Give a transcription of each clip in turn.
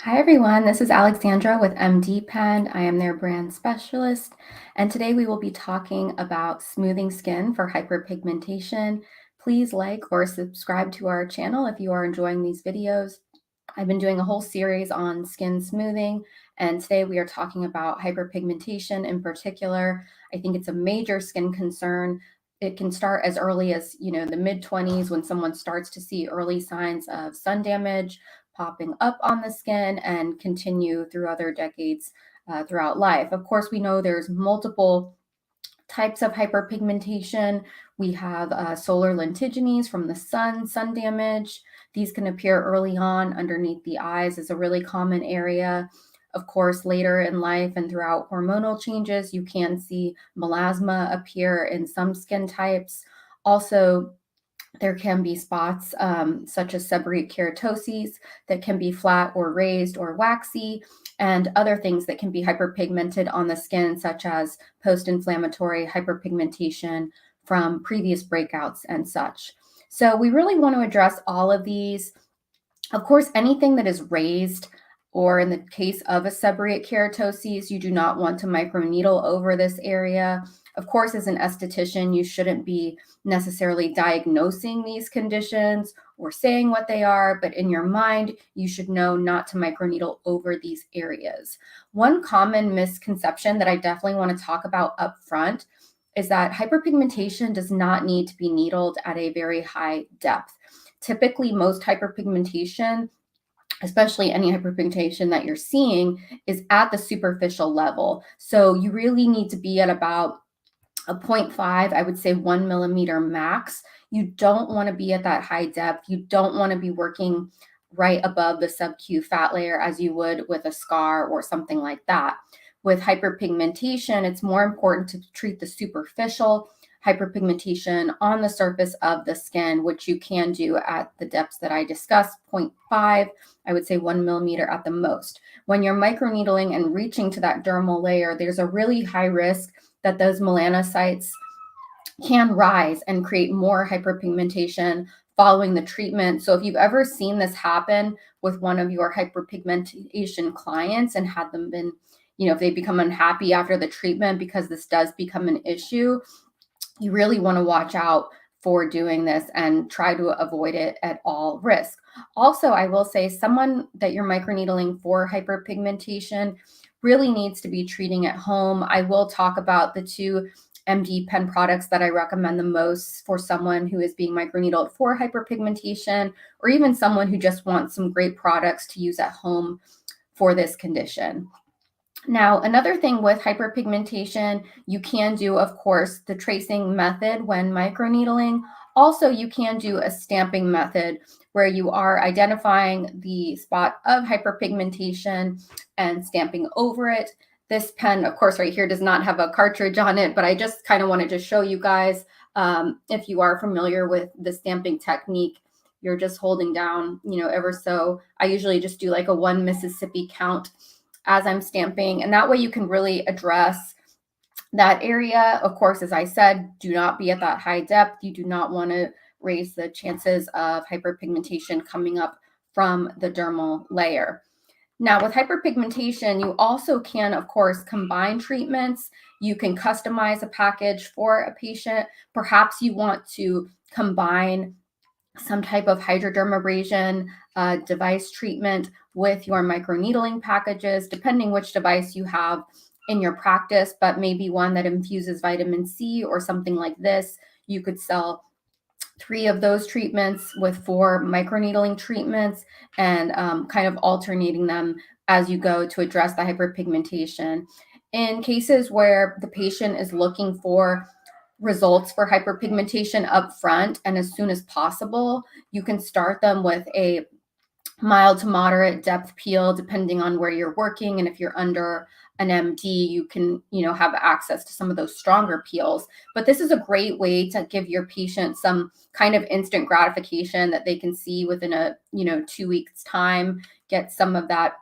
Hi everyone, this is Alexandra with MDPen. I am their brand specialist, and today we will be talking about smoothing skin for hyperpigmentation. Please like or subscribe to our channel if you are enjoying these videos. I've been doing a whole series on skin smoothing, and today we are talking about hyperpigmentation in particular. I think it's a major skin concern. It can start as early as, the mid-20s when someone starts to see early signs of sun damage popping up on the skin and continue through other decades throughout life. Of course, we know there's multiple types of hyperpigmentation. We have solar lentigines from the sun damage. These can appear early on underneath the eyes is a really common area. Of course, later in life and throughout hormonal changes, you can see melasma appear in some skin types. Also, there can be spots such as seborrheic keratoses that can be flat or raised or waxy, and other things that can be hyperpigmented on the skin, such as post-inflammatory hyperpigmentation from previous breakouts and such. So we really want to address all of these. Of course, anything that is raised, or in the case of a seborrheic keratoses, you do not want to microneedle over this area. Of course, as an esthetician, you shouldn't be necessarily diagnosing these conditions or saying what they are, but in your mind, you should know not to microneedle over these areas. One common misconception that I definitely want to talk about up front is that hyperpigmentation does not need to be needled at a very high depth. Typically, most hyperpigmentation, especially any hyperpigmentation that you're seeing, is at the superficial level. So you really need to be at about a 0.5, I would say 1 millimeter max. You don't want to be at that high depth. You don't want to be working right above the sub-Q fat layer as you would with a scar or something like that. With hyperpigmentation, it's more important to treat the superficial hyperpigmentation on the surface of the skin, which you can do at the depths that I discussed, 0.5, I would say 1 millimeter at the most. When you're microneedling and reaching to that dermal layer, there's a really high risk that those melanocytes can rise and create more hyperpigmentation following the treatment. So if you've ever seen this happen with one of your hyperpigmentation clients and had them been, if they become unhappy after the treatment because this does become an issue, you really want to watch out for doing this and try to avoid it at all risk. Also, I will say someone that you're microneedling for hyperpigmentation really needs to be treating at home. I will talk about the two MDPen products that I recommend the most for someone who is being microneedled for hyperpigmentation, or even someone who just wants some great products to use at home for this condition. Now, another thing with hyperpigmentation, you can do, of course, the tracing method when microneedling. Also, you can do a stamping method where you are identifying the spot of hyperpigmentation and stamping over it. This pen, of course, right here does not have a cartridge on it, but I just kind of wanted to show you guys, if you are familiar with the stamping technique, you're just holding down, ever so. I usually just do like a 1 Mississippi count as I'm stamping, and that way you can really address that area. Of course, as I said, do not be at that high depth. You do not want to raise the chances of hyperpigmentation coming up from the dermal layer. Now, with hyperpigmentation, you also can, of course, combine treatments. You can customize a package for a patient. Perhaps you want to combine some type of hydrodermabrasion device treatment with your microneedling packages, depending which device you have in your practice, but maybe one that infuses vitamin C or something like this. You could sell 3 of those treatments with 4 microneedling treatments and kind of alternating them as you go to address the hyperpigmentation. In cases where the patient is looking for results for hyperpigmentation up front and as soon as possible, you can start them with a mild to moderate depth peel, depending on where you're working. And if you're under an MD, you can, have access to some of those stronger peels. But this is a great way to give your patient some kind of instant gratification that they can see within a, 2 weeks time, get some of that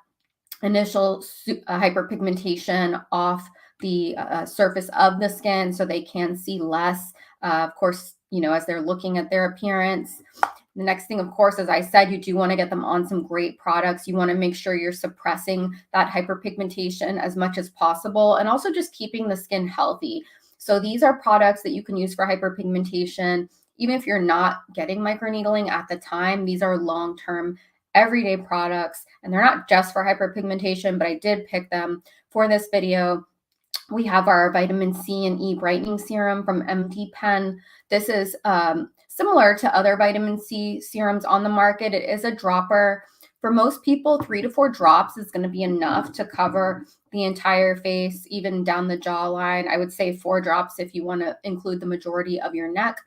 initial hyperpigmentation off the surface of the skin so they can see less, of course, as they're looking at their appearance. The next thing, of course, as I said, you do want to get them on some great products. You want to make sure you're suppressing that hyperpigmentation as much as possible, and also just keeping the skin healthy. So these are products that you can use for hyperpigmentation. Even if you're not getting microneedling at the time, these are long-term everyday products, and they're not just for hyperpigmentation, but I did pick them for this video. We have our vitamin C and E brightening serum from MDPen. This is similar to other vitamin C serums on the market. It is a dropper. For most people, 3 to 4 drops is going to be enough to cover the entire face, even down the jawline. I would say 4 drops if you want to include the majority of your neck.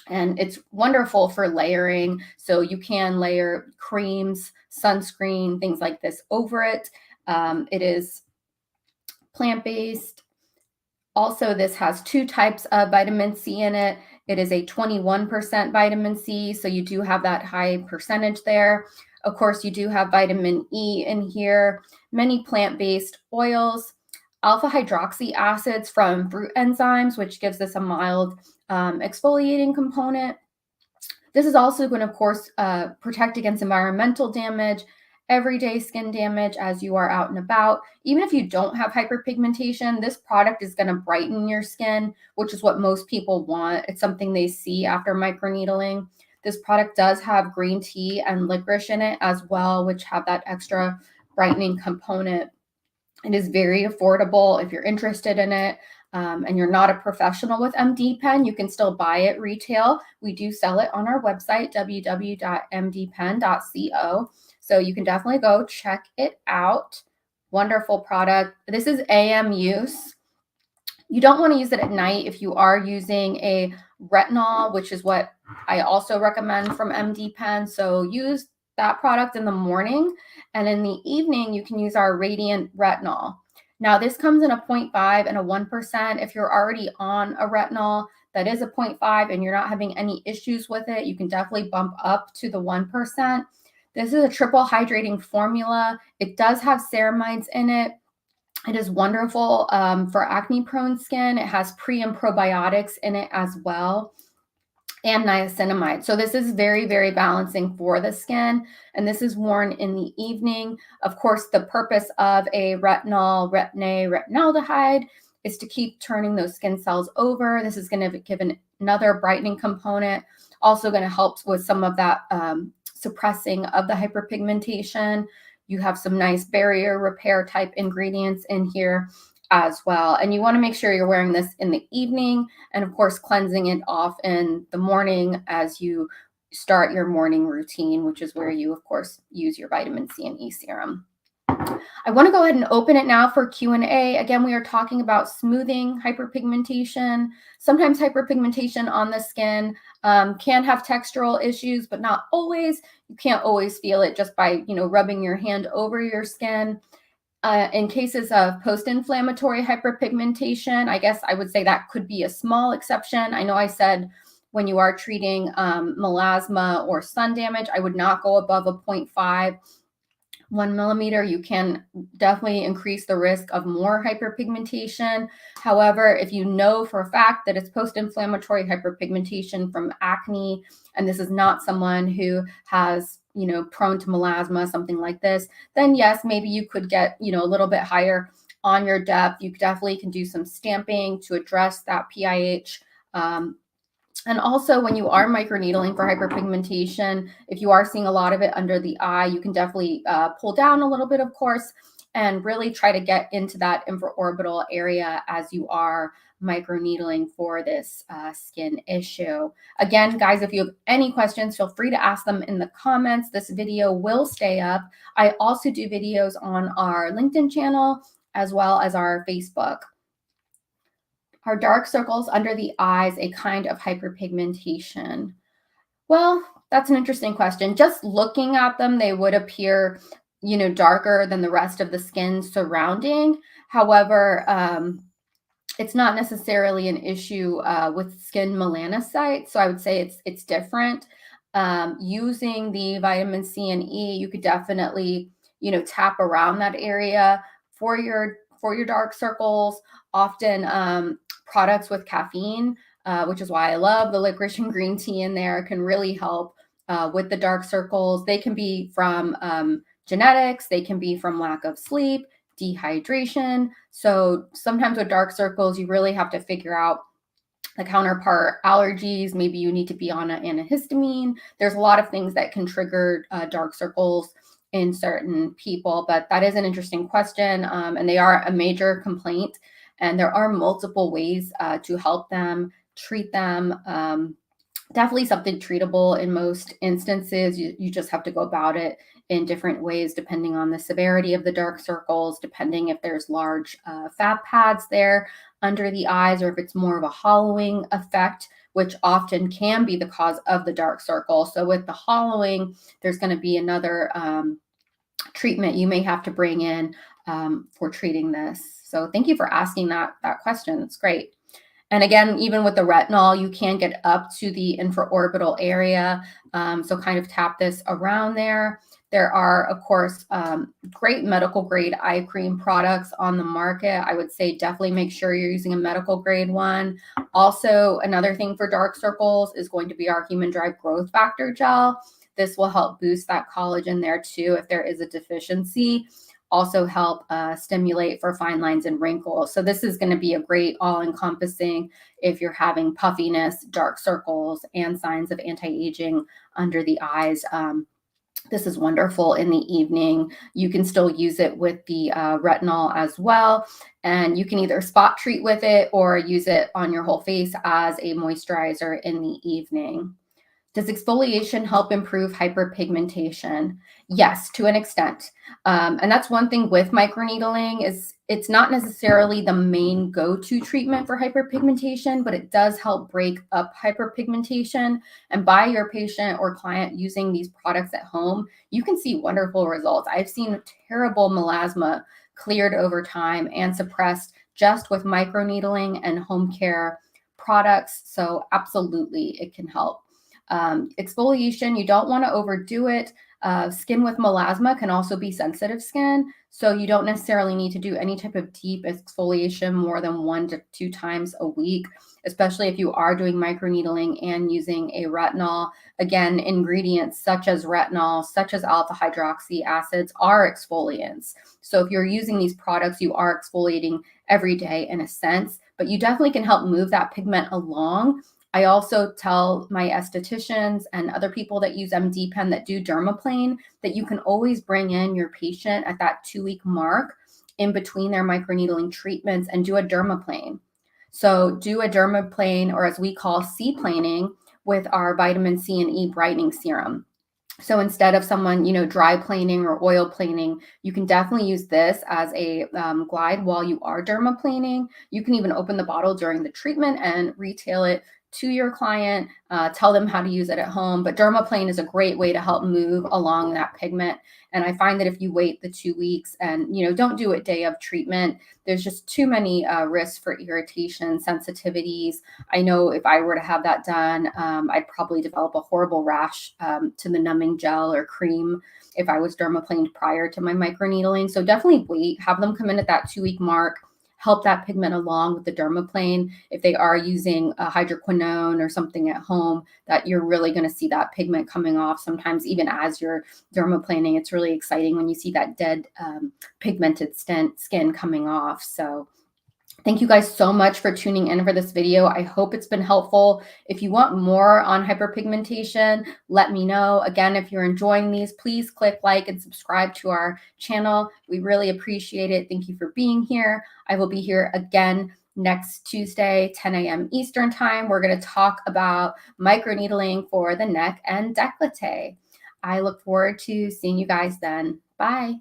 And it's wonderful for layering. So you can layer creams, sunscreen, things like this over it. It is plant-based. Also, this has 2 types of vitamin C in it. It is a 21% vitamin C, so you do have that high percentage there. Of course, you do have vitamin E in here, many plant-based oils, alpha hydroxy acids from fruit enzymes, which gives this a mild exfoliating component. This is also going to, of course, protect against environmental damage, everyday skin damage as you are out and about. Even if you don't have hyperpigmentation, this product is going to brighten your skin, which is what most people want. It's something they see after microneedling. This product does have green tea and licorice in it as well, which have that extra brightening component. It is very affordable if you're interested in it. And you're not a professional with MDPen, you can still buy it retail. We do sell it on our website, www.mdpen.co. So you can definitely go check it out. Wonderful product. This is AM use. You don't want to use it at night if you are using a retinol, which is what I also recommend from MDPen. So use that product in the morning, and in the evening, you can use our Radiant Retinol. Now, this comes in a 0.5 and a 1%. If you're already on a retinol that is a 0.5 and you're not having any issues with it, you can definitely bump up to the 1%. This is a triple hydrating formula. It does have ceramides in it. It is wonderful for acne-prone skin. It has pre and probiotics in it as well, and niacinamide. So this is very, very balancing for the skin. And this is worn in the evening. Of course, the purpose of a retinol, retinaldehyde, is to keep turning those skin cells over. This is going to give another brightening component, also going to help with some of that suppressing of the hyperpigmentation. You have some nice barrier repair type ingredients in here as well. And you want to make sure you're wearing this in the evening, and of course cleansing it off in the morning as you start your morning routine, which is where you of course use your vitamin C and E serum. I want to go ahead and open it now for Q&A. Again, we are talking about smoothing hyperpigmentation. Sometimes hyperpigmentation on the skin can have textural issues, but not always. You can't always feel it just by, rubbing your hand over your skin. In cases of post-inflammatory hyperpigmentation, I guess I would say that could be a small exception. I know I said when you are treating melasma or sun damage, I would not go above a 0.5. 1 millimeter, you can definitely increase the risk of more hyperpigmentation. However, if you know for a fact that it's post-inflammatory hyperpigmentation from acne, and this is not someone who has, prone to melasma, something like this, then yes, maybe you could get, a little bit higher on your depth. You definitely can do some stamping to address that PIH. And also when you are microneedling for hyperpigmentation, if you are seeing a lot of it under the eye, you can definitely pull down a little bit, of course, and really try to get into that infraorbital area as you are microneedling for this skin issue. Again, guys, if you have any questions, feel free to ask them in the comments. This video will stay up. I also do videos on our LinkedIn channel as well as our Facebook. Are dark circles under the eyes a kind of hyperpigmentation? Well, that's an interesting question. Just looking at them, they would appear, darker than the rest of the skin surrounding. However, it's not necessarily an issue with skin melanocytes. So I would say it's different. Using the vitamin C and E, you could definitely, tap around that area for your dark circles. Often products with caffeine, which is why I love the licorice and green tea in there, can really help with the dark circles. They can be from genetics, they can be from lack of sleep, dehydration. So sometimes with dark circles, you really have to figure out the counterpart allergies. Maybe you need to be on an antihistamine. There's a lot of things that can trigger dark circles in certain people, but that is an interesting question. And they are a major complaint. And there are multiple ways to help them, treat them. Definitely something treatable in most instances. You just have to go about it in different ways, depending on the severity of the dark circles, depending if there's large fat pads there under the eyes, or if it's more of a hollowing effect, which often can be the cause of the dark circle. So with the hollowing, there's going to be another treatment you may have to bring in for treating this. So thank you for asking that question. That's great. And again, even with the retinol, you can get up to the infraorbital area. So kind of tap this around there. There are, of course, great medical grade eye cream products on the market. I would say definitely make sure you're using a medical grade one. Also, another thing for dark circles is going to be our human derived growth factor gel. This will help boost that collagen there too if there is a deficiency. Also help stimulate for fine lines and wrinkles. So this is going to be a great all-encompassing if you're having puffiness, dark circles, and signs of anti-aging under the eyes. This is wonderful in the evening. You can still use it with the retinol as well. And you can either spot treat with it or use it on your whole face as a moisturizer in the evening. Does exfoliation help improve hyperpigmentation? Yes, to an extent. And that's one thing with microneedling is it's not necessarily the main go-to treatment for hyperpigmentation, but it does help break up hyperpigmentation. And by your patient or client using these products at home, you can see wonderful results. I've seen terrible melasma cleared over time and suppressed just with microneedling and home care products. So absolutely, it can help. Exfoliation, you don't want to overdo it. Skin with melasma can also be sensitive skin, so you don't necessarily need to do any type of deep exfoliation more than 1 to 2 times a week, especially if you are doing microneedling and using a retinol. Again, ingredients such as retinol, such as alpha hydroxy acids are exfoliants. So if you're using these products, you are exfoliating every day in a sense, but you definitely can help move that pigment along. I also tell my estheticians and other people that use MDPen that do dermaplane that you can always bring in your patient at that 2-week mark in between their microneedling treatments and do a dermaplane. So do a dermaplane, or as we call C-planing, with our vitamin C and E brightening serum. So instead of someone, dry planing or oil planing, you can definitely use this as a glide while you are dermaplaning. You can even open the bottle during the treatment and retail it to your client, tell them how to use it at home. But dermaplane is a great way to help move along that pigment. And I find that if you wait the 2 weeks and, don't do it day of treatment, there's just too many risks for irritation, sensitivities. I know if I were to have that done, I'd probably develop a horrible rash to the numbing gel or cream if I was dermaplaned prior to my microneedling. So definitely wait, have them come in at that 2-week mark, help that pigment along with the dermaplane. If they are using a hydroquinone or something at home, that you're really going to see that pigment coming off. Sometimes even as you're dermaplaning, it's really exciting when you see that dead pigmented skin coming off. So thank you guys so much for tuning in for this video. I hope it's been helpful. If you want more on hyperpigmentation, let me know. Again, if you're enjoying these, please click like and subscribe to our channel. We really appreciate it. Thank you for being here. I will be here again next Tuesday, 10 a.m. Eastern time. We're going to talk about microneedling for the neck and décolleté. I look forward to seeing you guys then. Bye.